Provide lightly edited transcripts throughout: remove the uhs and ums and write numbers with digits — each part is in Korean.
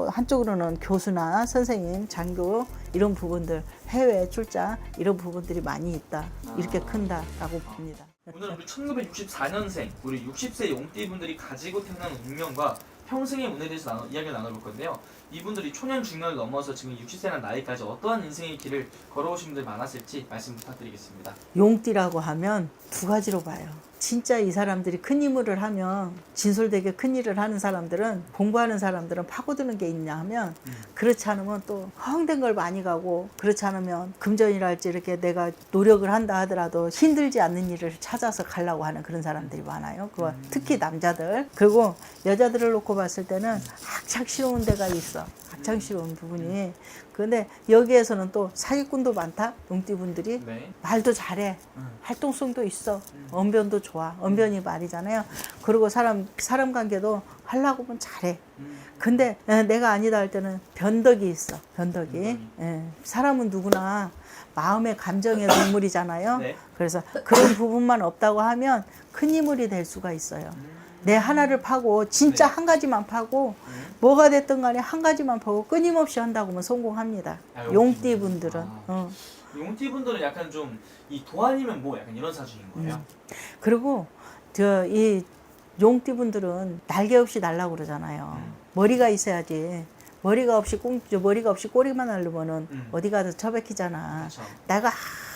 또 한쪽으로는 교수나 선생님, 장교 이런 부분들, 해외 출장 이런 부분들이 많이 있다. 이렇게 큰다라고 봅니다. 오늘 우리 1964년생 우리 60세 용띠분들이 가지고 태어난 운명과 평생의 운에 대해서 이야기를 나눠볼 건데요. 이분들이 초년 중년을 넘어서 지금 60세라는 나이까지 어떠한 인생의 길을 걸어오신 분들이 많았을지 말씀 부탁드리겠습니다. 용띠라고 하면 두 가지로 봐요. 진짜 이 사람들이 큰 인물을 하면, 진솔되게 큰 일을 하는 사람들은, 공부하는 사람들은 파고드는 게 있냐 하면 그렇지 않으면 또 허황된 걸 많이 가고, 그렇지 않으면 금전이랄지 이렇게 내가 노력을 한다 하더라도 힘들지 않는 일을 찾아서 가려고 하는 그런 사람들이 많아요. 그거 특히 남자들. 그리고 여자들을 놓고 봤을 때는 학창스러운 데가 있어. 학창스러운 부분이. 근데 여기에서는 또 사기꾼도 많다. 용띠분들이. 네. 말도 잘해. 활동성도 있어. 언변도 좋아. 언변이 말이잖아요. 그리고 사람 관계도 하려고 하면 잘해. 근데 내가 아니다 할 때는 변덕이 있어. 변덕이. 예. 사람은 누구나 마음의 감정의 동물이잖아요. 네. 그래서 그런 부분만 없다고 하면 큰 인물이 될 수가 있어요. 내 하나를 파고 진짜 네. 한 가지만 파고 뭐가 됐든 간에 한 가지만 파고 끊임없이 한다고 하면 성공합니다. 용띠 분들은. 용띠분들은 약간 좀 이 도안이면 뭐 약간 이런 사주인 거예요. 그리고 이 용띠 분들은 날개 없이 날라고 그러잖아요. 머리가 있어야지. 머리가 없이 꼬리만 날르면은 어디 가서 처박히잖아. 그렇죠. 내가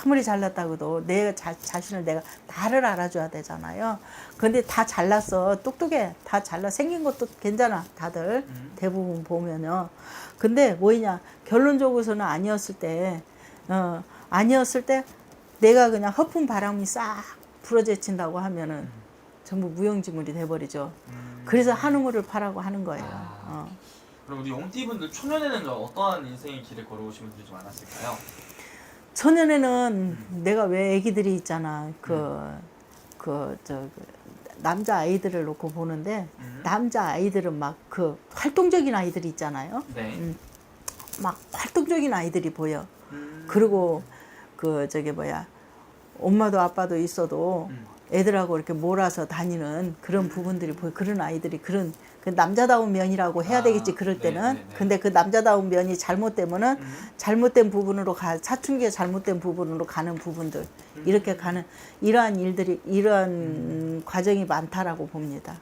아무리 잘났다고도 내 자신을 내가 나를 알아줘야 되잖아요. 근데 다 잘났어. 똑똑해. 다 잘나. 생긴 것도 괜찮아. 다들 대부분 보면요. 근데 뭐냐, 결론적으로서는 아니었을 때 내가 그냥 허풍 바람이 싹 불어제친다고 하면은 전부 무용지물이 돼버리죠. 그래서 한우물을 파라고 하는 거예요. 그럼 우리 용띠분들 초년에는 어떠한 인생의 길을 걸어오신 분들이 좀 많았을까요? 초년에는 내가 왜 애기들이 있잖아. 남자 아이들을 놓고 보는데 남자 아이들은 막 활동적인 아이들이 있잖아요. 네. 막 활동적인 아이들이 보여. 그리고 엄마도 아빠도 있어도 애들하고 이렇게 몰아서 다니는 그런 부분들이 보여. 그런 아이들이 그 남자다운 면이라고 해야 되겠지, 그럴 때는. 네네네. 근데 그 남자다운 면이 잘못되면은 잘못된 부분으로 사춘기에 잘못된 부분으로 가는 부분들, 이렇게 가는 이러한 일들이, 이러한 과정이 많다라고 봅니다.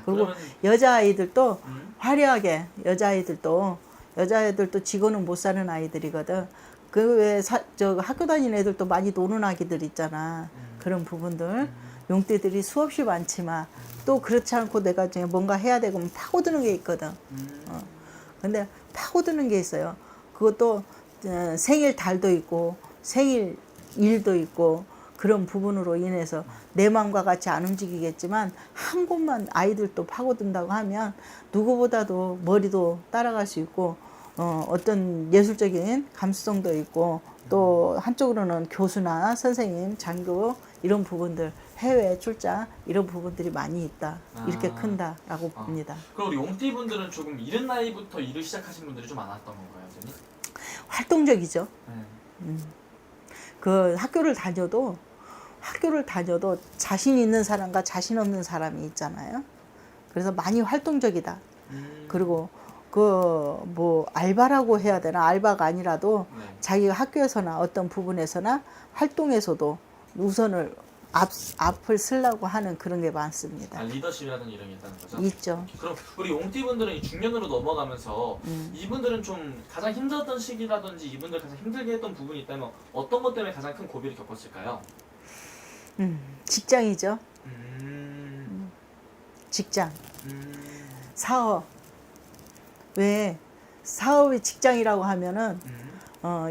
그리고 그러면 여자아이들도 화려하게, 여자아이들도 지고는 못 사는 아이들이거든. 학교 다니는 애들도 많이 노는 아기들 있잖아. 그런 부분들. 용띠들이 수없이 많지만 또 그렇지 않고 내가 뭔가 해야 되고 파고드는 게 있거든. 근데 파고드는 게 있어요. 그것도 생일 달도 있고 생일 일도 있고 그런 부분으로 인해서 내 마음과 같이 안 움직이겠지만 한 곳만 아이들도 파고든다고 하면 누구보다도 머리도 따라갈 수 있고 어떤 예술적인 감수성도 있고 또 한쪽으로는 교수나 선생님, 장교 이런 부분들, 해외 출장 이런 부분들이 많이 있다. 이렇게 큰다라고 봅니다. 그럼 우리 용띠분들은 조금 이른 나이부터 일을 시작하신 분들이 좀 많았던 건가요, 선생님? 활동적이죠. 네. 학교를 다녀도 자신 있는 사람과 자신 없는 사람이 있잖아요. 그래서 많이 활동적이다. 그리고 알바라고 해야 되나? 알바가 아니라도 네. 자기가 학교에서나 어떤 부분에서나 활동에서도 우선을 앞을 쓰려고 하는 그런 게 많습니다. 리더십이라는 이런 게 있다는 거죠? 있죠. 그럼 우리 용띠분들은 이 중년으로 넘어가면서 이분들은 좀 가장 힘들었던 시기라든지 이분들 가장 힘들게 했던 부분이 있다면 어떤 것 때문에 가장 큰 고비를 겪었을까요? 직장이죠. 직장. 사업. 왜 사업이 직장이라고 하면은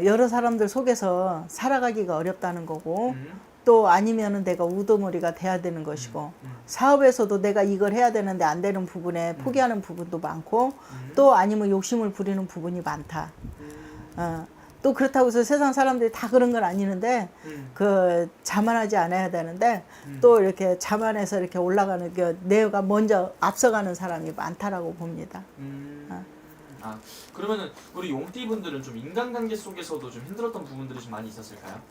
여러 사람들 속에서 살아가기가 어렵다는 거고 또 아니면은 내가 우두머리가 돼야 되는 것이고 사업에서도 내가 이걸 해야 되는데 안 되는 부분에 포기하는 부분도 많고 또 아니면 욕심을 부리는 부분이 많다. 또 그렇다고 해서 세상 사람들이 다 그런 건 아니는데 자만하지 않아야 되는데 또 이렇게 자만해서 이렇게 올라가는 내가 먼저 앞서가는 사람이 많다라고 봅니다. 그러면은 우리 용띠분들은 좀 인간관계 속에서도 좀 힘들었던 부분들이 좀 많이 있었을까요?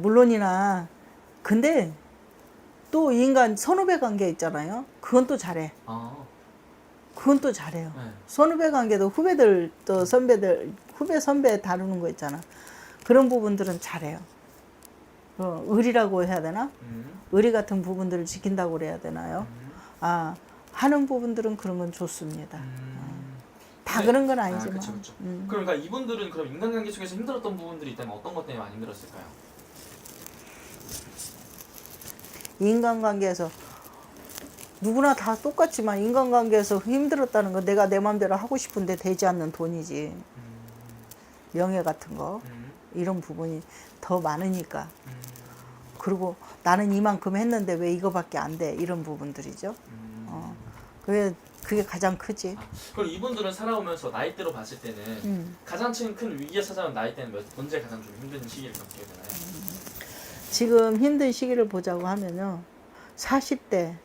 물론이나 근데 또 인간 선후배 관계 있잖아요. 그건 또 잘해. 그건 또 잘해요. 네. 선후배 관계도 후배들 또 선배들 후배 선배 다루는 거 있잖아. 그런 부분들은 잘해요. 의리라고 해야 되나? 의리 같은 부분들을 지킨다고 그래야 되나요? 아, 하는 부분들은 그런 건 좋습니다. 다 네. 그런 건 아니지만. 그렇죠, 그렇죠. 그러니까 이분들은 그럼 인간관계 속에서 힘들었던 부분들이 있다면 어떤 것 때문에 많이 힘들었을까요? 인간관계에서 누구나 다 똑같지만 인간관계에서 힘들었다는 건 내가 내 마음대로 하고 싶은데 되지 않는 돈이지. 명예 같은 거 이런 부분이 더 많으니까. 그리고 나는 이만큼 했는데 왜 이거밖에 안 돼? 이런 부분들이죠. 그게 가장 크지. 그럼 이분들은 살아오면서 나이대로 봤을 때는 가장 큰 위기가 찾아온 나이대는 언제 가장 좀 힘든 시기를 겪게 되나요? 지금 힘든 시기를 보자고 하면요. 40대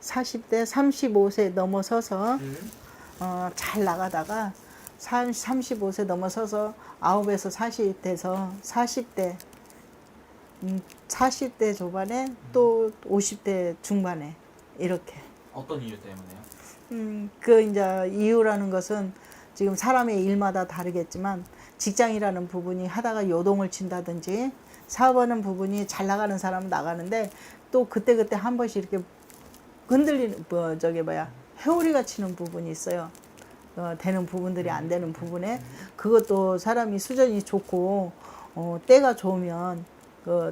35세 넘어서서 잘 나가다가 35세 넘어서서 9에서 40 돼서 40대 초반에 또 50대 중반에 이렇게. 어떤 이유 때문에요? 그 이제 이유라는 것은 지금 사람의 일마다 다르겠지만 직장이라는 부분이 하다가 요동을 친다든지 사업하는 부분이 잘 나가는 사람은 나가는데 또 그때그때 한 번씩 이렇게 흔들리는 회오리가 치는 부분이 있어요. 되는 부분들이 안 되는 부분에 그것도 사람이 수준이 좋고 때가 좋으면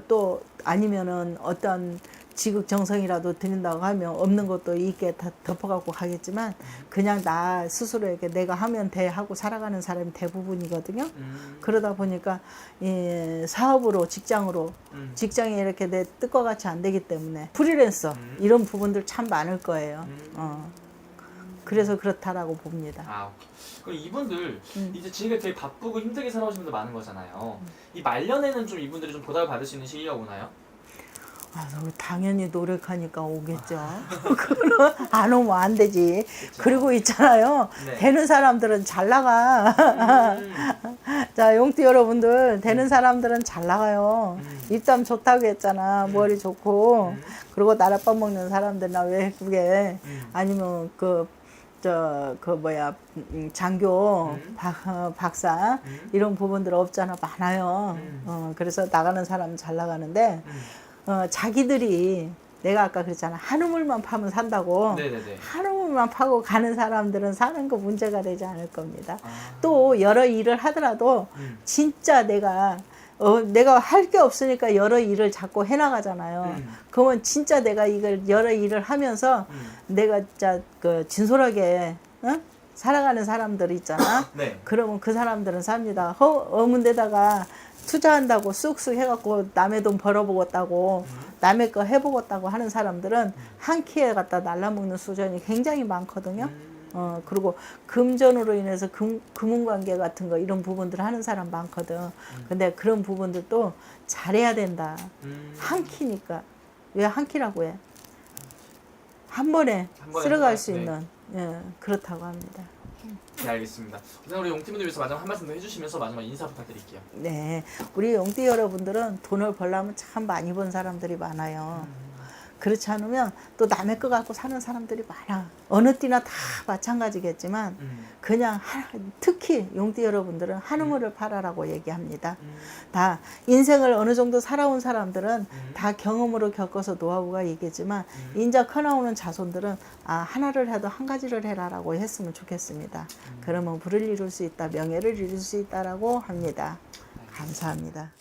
또 아니면은 어떤 지극정성이라도 드린다고 하면 없는 것도 있게 다 덮어갖고 가겠지만 그냥 나 스스로에게 내가 하면 돼 하고 살아가는 사람이 대부분이거든요. 그러다 보니까 사업으로 직장이 이렇게 내 뜻과 같이 안 되기 때문에 프리랜서 이런 부분들 참 많을 거예요. 그래서 그렇다라고 봅니다. 아, 오케이. 그럼 이분들 이제 지금 되게 바쁘고 힘들게 살아오신 분들 많은 거잖아요. 이 말년에는 좀 이분들이 좀 보답을 받을 수 있는 시기가 오나요? 당연히 노력하니까 오겠죠. 그럼 안 오면 안 되지. 그쵸. 그리고 있잖아요. 네. 되는 사람들은 잘 나가. 자, 용띠 여러분들, 되는 사람들은 잘 나가요. 입담 좋다고 했잖아. 머리 좋고. 그리고 나랏밥 먹는 사람들나 외국에 아니면 장교, 박사, 이런 부분들 없잖아. 많아요. 그래서 나가는 사람은 잘 나가는데, 자기들이 내가 아까 그랬잖아. 한 우물만 파면 산다고. 네네네. 한 우물만 파고 가는 사람들은 사는 거 문제가 되지 않을 겁니다. 또 여러 일을 하더라도 진짜 내가 할 게 없으니까 여러 일을 자꾸 해나가잖아요. 그러면 진짜 내가 이걸 여러 일을 하면서 내가 진짜 진솔하게 살아가는 사람들 있잖아. 네. 그러면 그 사람들은 삽니다. 어문 데다가 투자한다고 쑥쑥 해갖고 남의 돈 벌어보겠다고 남의 거 해보겠다고 하는 사람들은 한 키에 갖다 날라먹는 수준이 굉장히 많거든요. 그리고 금전으로 인해서 금융관계 같은 거 이런 부분들 하는 사람 많거든. 근데 그런 부분들도 잘해야 된다. 한 키니까. 왜 한 키라고 해? 한 번에 쓸어갈 수 있는 그렇다고 합니다. 네, 알겠습니다. 우리 용띠분들 위해서 마지막 한 말씀 더 해주시면서 마지막 인사 부탁드릴게요. 네, 우리 용띠 여러분들은 돈을 벌려면 참 많이 번 사람들이 많아요. 그렇지 않으면 또 남의 거 갖고 사는 사람들이 많아. 어느 띠나 다 마찬가지겠지만 그냥 특히 용띠 여러분들은 한 우물을 팔아라고 얘기합니다. 다 인생을 어느 정도 살아온 사람들은 다 경험으로 겪어서 노하우가 있겠지만 인자 커나오는 자손들은 하나를 해도 한 가지를 해라라고 했으면 좋겠습니다. 그러면 부를 이룰 수 있다, 명예를 이룰 수 있다라고 합니다. 감사합니다.